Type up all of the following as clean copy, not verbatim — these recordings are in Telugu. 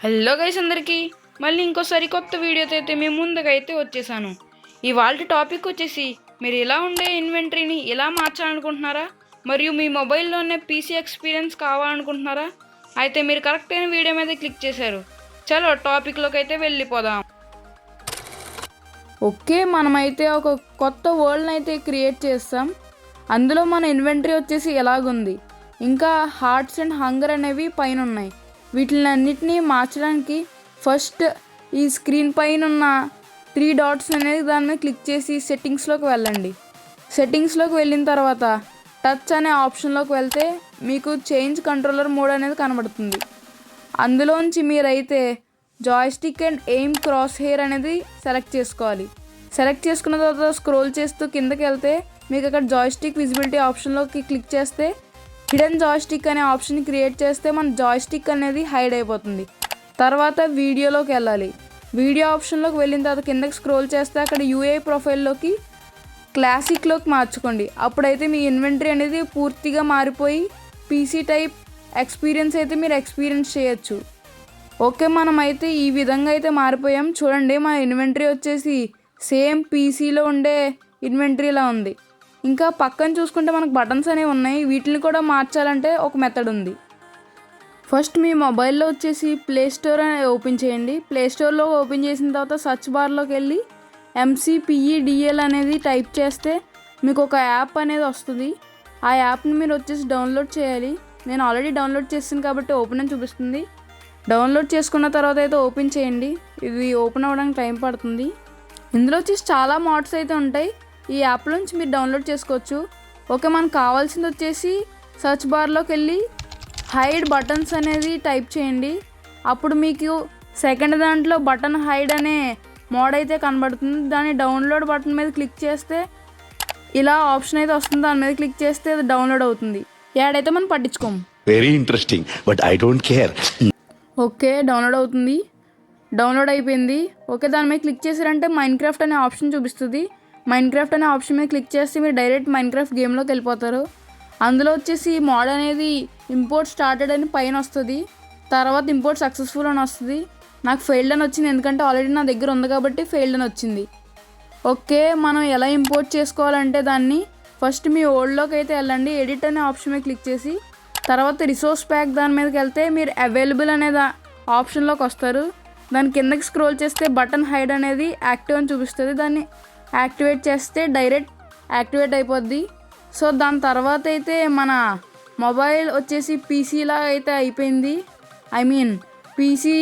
హలో గైస్ అందరికీ మళ్ళీ ఇంకోసారి కొత్త వీడియోతో అయితే మేము ముందుకైతే వచ్చేసాను. ఇవాళ టాపిక్ వచ్చేసి మీరు ఇలా ఉండే ఇన్వెంటరీని ఎలా మార్చాలనుకుంటున్నారా, మరియు మీ మొబైల్లోనే పీసీ ఎక్స్పీరియన్స్ కావాలనుకుంటున్నారా? అయితే మీరు కరెక్ట్ అయిన వీడియో మీద క్లిక్ చేశారు. చలో టాపిక్లోకి అయితే వెళ్ళిపోదాం. ఓకే, మనమైతే ఒక కొత్త వరల్డ్ని అయితే క్రియేట్ చేస్తాం. అందులో మన ఇన్వెంటరీ వచ్చేసి ఎలాగుంది, ఇంకా హార్ట్స్ అండ్ హంగర్ అనేవి పైన ఉన్నాయి. వీటిని అన్నిటినీ మార్చడానికి ఫస్ట్ ఈ స్క్రీన్ పైన ఉన్న 3 డాట్స్ అనేది దాని మీద క్లిక్ చేసి సెట్టింగ్స్లోకి వెళ్ళండి. సెట్టింగ్స్లోకి వెళ్ళిన తర్వాత టచ్ అనే ఆప్షన్లోకి వెళ్తే మీకు చేంజ్ కంట్రోలర్ మోడ్ అనేది కనబడుతుంది. అందులోంచి మీరైతే joystick and aim cross hair అనేది సెలెక్ట్ చేసుకోవాలి. సెలెక్ట్ చేసుకున్న తర్వాత స్క్రోల్ చేస్తూ కిందకి వెళ్తే మీకు అక్కడ జాయ్స్టిక్ విజిబిలిటీ ఆప్షన్లోకి క్లిక్ చేస్తే హిడెన్ జాయ్స్టిక్ అనే ఆప్షన్ క్రియేట్ చేస్తే మన జాయ్స్టిక్ అనేది హైడ్ అయిపోతుంది. తర్వాత వీడియోలోకి వెళ్ళాలి. వీడియో ఆప్షన్లోకి వెళ్ళిన తర్వాత కిందకి స్క్రోల్ చేస్తే అక్కడ యూఐ ప్రొఫైల్లోకి క్లాసిక్లోకి మార్చుకోండి. అప్పుడైతే మీ ఇన్వెంటరీ అనేది పూర్తిగా మారిపోయి పీసీ టైప్ ఎక్స్పీరియన్స్ అయితే మీరు ఎక్స్పీరియన్స్ చేయొచ్చు. ఓకే, మనమైతే ఈ విధంగా అయితే మారిపోయాం. చూడండి, మన ఇన్వెంటరీ వచ్చేసి సేమ్ పీసీలో ఉండే ఇన్వెంటరీలా ఉంది. ఇంకా పక్కన చూసుకుంటే మనకు బటన్స్ అనేవి ఉన్నాయి. వీటిని కూడా మార్చాలంటే ఒక మెథడ్ ఉంది. ఫస్ట్ మీ మొబైల్లో వచ్చేసి ప్లే స్టోర్ అనేది ఓపెన్ చేయండి. ప్లే స్టోర్లో ఓపెన్ చేసిన తర్వాత సర్చ్ బార్లోకి వెళ్ళి MCPEDL అనేది టైప్ చేస్తే మీకు ఒక యాప్ అనేది వస్తుంది. ఆ యాప్ని మీరు వచ్చేసి డౌన్లోడ్ చేయాలి. నేను ఆల్రెడీ డౌన్లోడ్ చేస్తాను కాబట్టి ఓపెన్ అని చూపిస్తుంది. డౌన్లోడ్ చేసుకున్న తర్వాత అయితే ఓపెన్ చేయండి. ఇది ఓపెన్ అవ్వడానికి టైం పడుతుంది. ఇందులో వచ్చేసి చాలా మోడ్స్ అయితే ఉంటాయి. ఈ యాప్ నుంచి మీరు డౌన్లోడ్ చేసుకోవచ్చు. ఓకే, మనకు కావాల్సింది వచ్చేసి సర్చ్ బార్లోకి వెళ్ళి హైడ్ బటన్స్ అనేది టైప్ చేయండి. అప్పుడు మీకు సెకండ్ దాంట్లో బటన్ హైడ్ అనే మోడ్ అయితే కనబడుతుంది. దాన్ని డౌన్లోడ్ బటన్ మీద క్లిక్ చేస్తే ఇలా ఆప్షన్ అయితే వస్తుంది. దాని మీద క్లిక్ చేస్తే అది డౌన్లోడ్ అవుతుంది. యాడ్ అయితే మనం పట్టించుకోము. Very interesting, but I don't care. Okay, download అవుతుంది. డౌన్లోడ్ అయిపోయింది. ఓకే, దాని మీద క్లిక్ చేశారంటే మైన్క్రాఫ్ట్ అనే ఆప్షన్ చూపిస్తుంది. మైన్క్రాఫ్ట్ అనే ఆప్షన్ మీద క్లిక్ చేస్తే మీరు డైరెక్ట్ మైన్క్రాఫ్ట్ గేమ్లోకి వెళ్ళిపోతారు. అందులో వచ్చేసి మోడ్ అనేది ఇంపోర్ట్ స్టార్టెడ్ అని పైన వస్తుంది. తర్వాత ఇంపోర్ట్ సక్సెస్ఫుల్ అని వస్తుంది. నాకు ఫెయిల్డ్ అని వచ్చింది, ఎందుకంటే ఆల్రెడీ నా దగ్గర ఉంది కాబట్టి ఫెయిల్డ్ అని వచ్చింది. ఓకే, మనం ఎలా ఇంపోర్ట్ చేసుకోవాలంటే దాన్ని ఫస్ట్ మీ ఓల్డ్లోకి అయితే వెళ్ళండి. ఎడిట్ అనే ఆప్షన్ మీద క్లిక్ చేసి తర్వాత రిసోర్స్ ప్యాక్ దాని మీదకి వెళ్తే మీరు అవైలబుల్ అనే ఆప్షన్లోకి వస్తారు. దాని కిందకి స్క్రోల్ చేస్తే బటన్ హైడ్ అనేది యాక్టివ్ అని చూపిస్తుంది. దాన్ని యాక్టివేట్ చేస్తే డైరెక్ట్ యాక్టివేట్ అయిపోద్ది. సో దాని తర్వాత అయితే మన మొబైల్ వచ్చేసి పీసీలా అయితే అయిపోయింది. పీసీ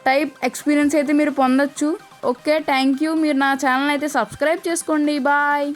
టైప్ ఎక్స్పీరియన్స్ అయితే మీరు పొందొచ్చు. Okay, thank you. మీరు నా ఛానల్ అయితే సబ్స్క్రైబ్ చేసుకోండి. బాయ్.